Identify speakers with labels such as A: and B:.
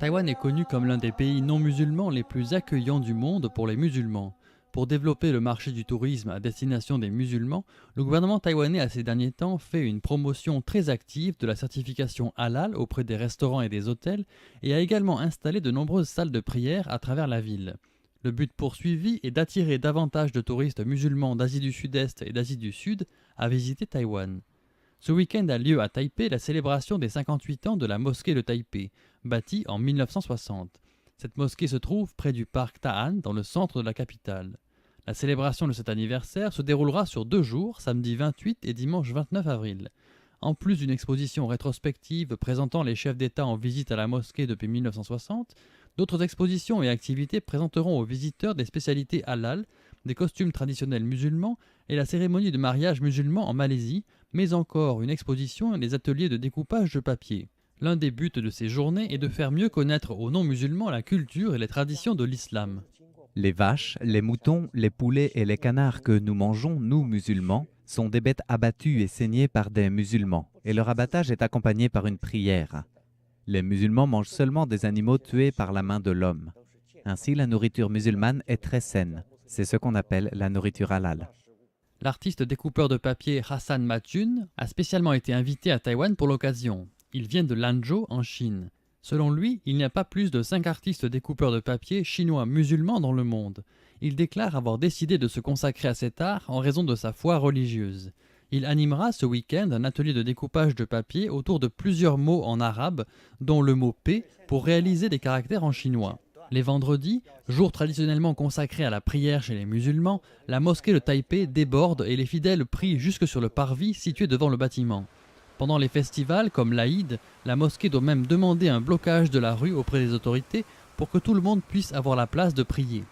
A: Taïwan est connu comme l'un des pays non musulmans les plus accueillants du monde pour les musulmans. Pour développer le marché du tourisme à destination des musulmans, le gouvernement taïwanais a ces derniers temps fait une promotion très active de la certification halal auprès des restaurants et des hôtels et a également installé de nombreuses salles de prière à travers la ville. Le but poursuivi est d'attirer davantage de touristes musulmans d'Asie du Sud-Est et d'Asie du Sud à visiter Taïwan. Ce week-end a lieu à Taipei la célébration des 58 ans de la mosquée de Taipei, bâtie en 1960. Cette mosquée se trouve près du parc Ta'an, dans le centre de la capitale. La célébration de cet anniversaire se déroulera sur 2 jours, samedi 28 et dimanche 29 avril. En plus d'une exposition rétrospective présentant les chefs d'État en visite à la mosquée depuis 1960, d'autres expositions et activités présenteront aux visiteurs des spécialités halal, des costumes traditionnels musulmans et la cérémonie de mariage musulman en Malaisie, mais encore une exposition et des ateliers de découpage de papier. L'un des buts de ces journées est de faire mieux connaître aux non-musulmans la culture et les traditions de l'islam.
B: Les vaches, les moutons, les poulets et les canards que nous mangeons, nous musulmans, sont des bêtes abattues et saignées par des musulmans, et leur abattage est accompagné par une prière. Les musulmans mangent seulement des animaux tués par la main de l'homme. Ainsi, la nourriture musulmane est très saine. C'est ce qu'on appelle la nourriture halal.
A: L'artiste découpeur de papier Hassan Matjun a spécialement été invité à Taïwan pour l'occasion. Il vient de Lanzhou en Chine. Selon lui, il n'y a pas plus de 5 artistes découpeurs de papier chinois musulmans dans le monde. Il déclare avoir décidé de se consacrer à cet art en raison de sa foi religieuse. Il animera ce week-end un atelier de découpage de papier autour de plusieurs mots en arabe, dont le mot paix, pour réaliser des caractères en chinois. Les vendredis, jour traditionnellement consacré à la prière chez les musulmans, la mosquée de Taipei déborde et les fidèles prient jusque sur le parvis situé devant le bâtiment. Pendant les festivals comme l'Aïd, la mosquée doit même demander un blocage de la rue auprès des autorités pour que tout le monde puisse avoir la place de prier.